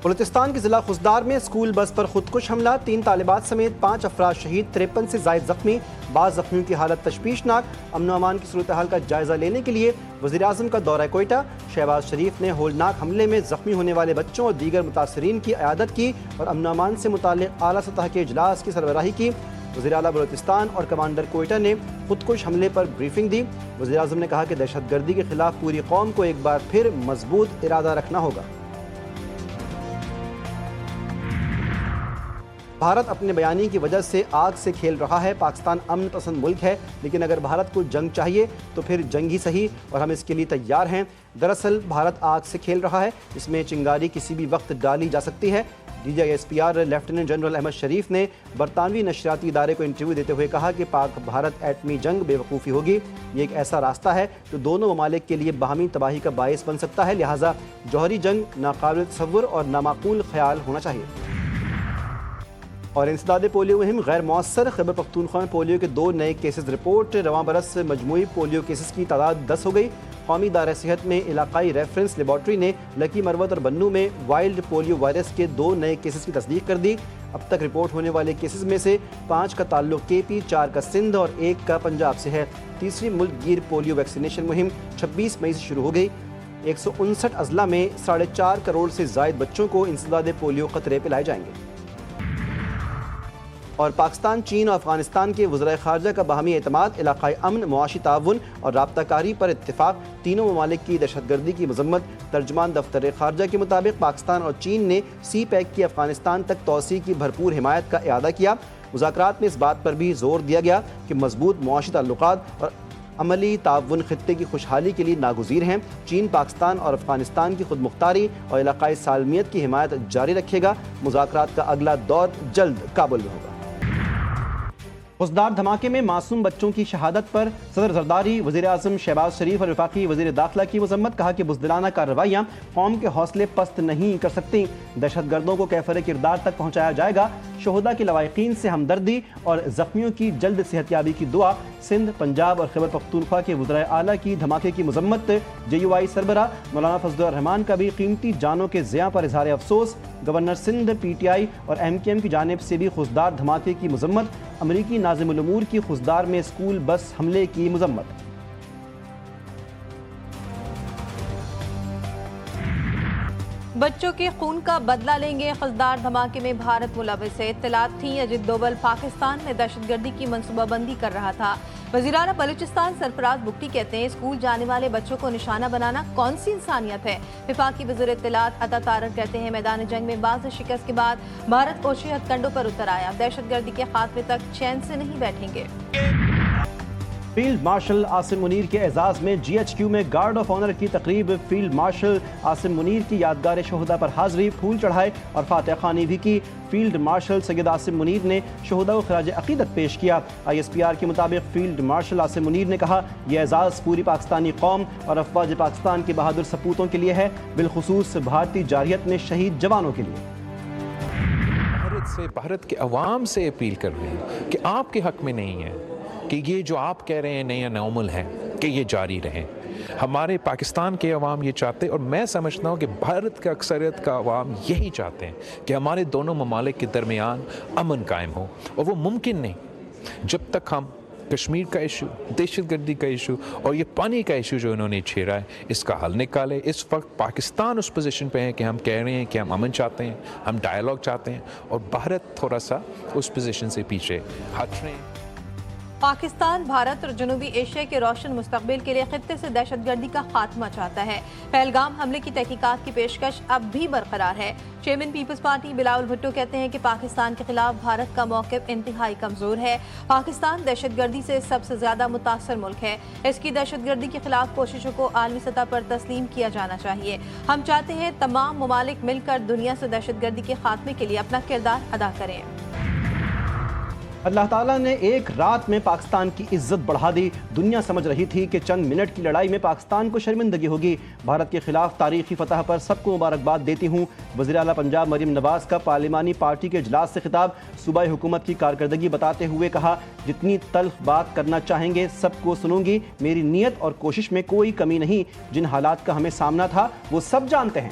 بلوچستان کے ضلع خضدار میں اسکول بس پر خودکش حملہ، 3 طالبات سمیت 5 افراد شہید، 53 سے زائد زخمی، بعض زخمیوں کی حالت تشویشناک۔ امن و امان کی صورتحال کا جائزہ لینے کے لیے وزیراعظم کا دورہ کوئٹہ۔ شہباز شریف نے ہولناک حملے میں زخمی ہونے والے بچوں اور دیگر متاثرین کی عیادت کی اور امن و امان سے متعلق اعلیٰ سطح کے اجلاس کی سربراہی کی۔ وزیر اعلیٰ بلوچستان اور کمانڈر کوئٹہ نے خودکش حملے پر بریفنگ دی۔ وزیراعظم نے کہا کہ دہشت گردی کے خلاف پوری قوم کو ایک بار پھر مضبوط ارادہ رکھنا ہوگا۔ بھارت اپنے بیانی کی وجہ سے آگ سے کھیل رہا ہے۔ پاکستان امن پسند ملک ہے، لیکن اگر بھارت کو جنگ چاہیے تو پھر جنگ ہی صحیح، اور ہم اس کے لیے تیار ہیں۔ دراصل بھارت آگ سے کھیل رہا ہے، اس میں چنگاری کسی بھی وقت ڈالی جا سکتی ہے۔ DGISPR لیفٹیننٹ جنرل احمد شریف نے برطانوی نشریاتی ادارے کو انٹرویو دیتے ہوئے کہا کہ پاک بھارت ایٹمی جنگ بے وقوفی ہوگی۔ یہ ایک ایسا راستہ ہے جو دونوں ممالک کے لیے باہمی تباہی کا باعث بن سکتا ہے، لہٰذا جوہری جنگ ناقابل تصور اور نامعقول خیال ہونا چاہیے۔ اور انسداد پولیو مہم غیر مؤثر، خیبر پختونخوا میں پولیو کے 2 نئے کیسز رپورٹ۔ رواں برس مجموعی پولیو کیسز کی تعداد 10 ہو گئی۔ قومی ادارہ صحت میں علاقائی ریفرنس لیبارٹری نے لکی مروت اور بنو میں وائلڈ پولیو وائرس کے 2 نئے کیسز کی تصدیق کر دی۔ اب تک رپورٹ ہونے والے کیسز میں سے 5 کا تعلق KP، 4 کا سندھ اور 1 کا پنجاب سے ہے۔ تیسری ملک گیر پولیو ویکسینیشن مہم 26 مئی سے شروع ہو گئی۔ 159 اضلاع میں 4.5 کروڑ سے زائد بچوں کو انسداد پولیو قطرے پلائے جائیں گے۔ اور پاکستان، چین اور افغانستان کے وزرائے خارجہ کا باہمی اعتماد، علاقائی امن، معاشی تعاون اور رابطہ کاری پر اتفاق۔ تینوں ممالک کی دہشت گردی کی مذمت۔ ترجمان دفتر خارجہ کے مطابق پاکستان اور چین نے CPEC کی افغانستان تک توسیع کی بھرپور حمایت کا اعادہ کیا۔ مذاکرات میں اس بات پر بھی زور دیا گیا کہ مضبوط معاشی تعلقات اور عملی تعاون خطے کی خوشحالی کے لیے ناگزیر ہیں۔ چین پاکستان اور افغانستان کی خود مختاری اور علاقائی سالمیت کی حمایت جاری رکھے گا۔ مذاکرات کا اگلا دور جلد کابل میں ہوگا۔ خضدار دھماکے میں معصوم بچوں کی شہادت پر صدر زرداری، وزیر اعظم شہباز شریف اور وفاقی وزیر داخلہ کی مذمت۔ کہا کہ بزدلانہ کارروائیاں قوم کے حوصلے پست نہیں کر سکتی، دہشت گردوں کو کیفر کردار تک پہنچایا جائے گا۔ شہداء کے لواحقین سے ہمدردی اور زخمیوں کی جلد صحتیابی کی دعا۔ سندھ، پنجاب اور خیبر پختونخوا کے وزرائے اعلیٰ کی دھماکے کی مذمت۔ JUI سربراہ مولانا فضل الرحمان کا بھی قیمتی جانوں کے ضیاع پر اظہار افسوس۔ گورنر سندھ، PTI اور MKM کی جانب سے بھی خضدار دھماکے کی مذمت۔ امریکی ناظم الامور کی خضدار میں اسکول بس حملے کی مذمت۔ بچوں کے خون کا بدلہ لیں گے، خضدار دھماکے میں بھارت ملوث ہے۔ اطلاعات تھیں اجت دوول پاکستان میں دہشت گردی کی منصوبہ بندی کر رہا تھا۔ وزیر اعلیٰ بلوچستان سرفراز بگٹی کہتے ہیں اسکول جانے والے بچوں کو نشانہ بنانا کون سی انسانیت ہے۔ وفاقی وزیر اطلاعات عطا طارق کہتے ہیں میدان جنگ میں باز شکست کے بعد بھارت کوشش ہتھ کنڈوں پر اتر آیا، دہشت گردی کے خاتمے تک چین سے نہیں بیٹھیں گے۔ فیلڈ مارشل عاصم منیر کے اعزاز میں GHQ میں گارڈ آف آنر کی تقریب۔ فیلڈ مارشل عاصم منیر کی یادگار شہداء پر حاضری، پھول چڑھائے اور فاتح خوانی بھی کی۔ فیلڈ مارشل سید عاصم منیر نے شہداء کو خراج عقیدت پیش کیا۔ ISPR کے مطابق فیلڈ مارشل عاصم منیر نے کہا یہ اعزاز پوری پاکستانی قوم اور افواج پاکستان کے بہادر سپوتوں کے لیے ہے، بالخصوص بھارتی جارحیت میں شہید جوانوں کے لیے۔ بھارت کے عوام سے اپیل کر رہے ہیں کہ آپ کے حق میں نہیں ہے کہ یہ جو آپ کہہ رہے ہیں نیا نارمل ہے کہ یہ جاری رہے۔ ہمارے پاکستان کے عوام یہ چاہتے ہیں، اور میں سمجھتا ہوں کہ بھارت کا اکثریت کا عوام یہی چاہتے ہیں کہ ہمارے دونوں ممالک کے درمیان امن قائم ہو، اور وہ ممکن نہیں جب تک ہم کشمیر کا ایشو، دہشت گردی کا ایشو اور یہ پانی کا ایشو جو انہوں نے چھیڑا ہے اس کا حل نکالے۔ اس وقت پاکستان اس پوزیشن پہ ہے کہ ہم کہہ رہے ہیں کہ ہم امن چاہتے ہیں، ہم ڈائیلاگ چاہتے ہیں، اور بھارت تھوڑا سا اس پوزیشن سے پیچھے ہٹ رہے ہیں۔ پاکستان بھارت اور جنوبی ایشیا کے روشن مستقبل کے لیے خطے سے دہشت گردی کا خاتمہ چاہتا ہے۔ پہلگام حملے کی تحقیقات کی پیشکش اب بھی برقرار ہے۔ Chairman Peoples Party Bilawal Bhutto کہتے ہیں کہ پاکستان کے خلاف بھارت کا موقف انتہائی کمزور ہے۔ پاکستان دہشت گردی سے سب سے زیادہ متاثر ملک ہے، اس کی دہشت گردی کے خلاف کوششوں کو عالمی سطح پر تسلیم کیا جانا چاہیے۔ ہم چاہتے ہیں تمام ممالک مل کر دنیا سے دہشت گردی کے خاتمے کے لیے اپنا کردار ادا کریں۔ اللہ تعالیٰ نے ایک رات میں پاکستان کی عزت بڑھا دی۔ دنیا سمجھ رہی تھی کہ چند منٹ کی لڑائی میں پاکستان کو شرمندگی ہوگی۔ بھارت کے خلاف تاریخی فتح پر سب کو مبارکباد دیتی ہوں۔ وزیر اعلیٰ پنجاب مریم نواز کا پارلیمانی پارٹی کے اجلاس سے خطاب، صوبائی حکومت کی کارکردگی بتاتے ہوئے کہا جتنی تلخ بات کرنا چاہیں گے سب کو سنوں گی، میری نیت اور کوشش میں کوئی کمی نہیں، جن حالات کا ہمیں سامنا تھا وہ سب جانتے ہیں۔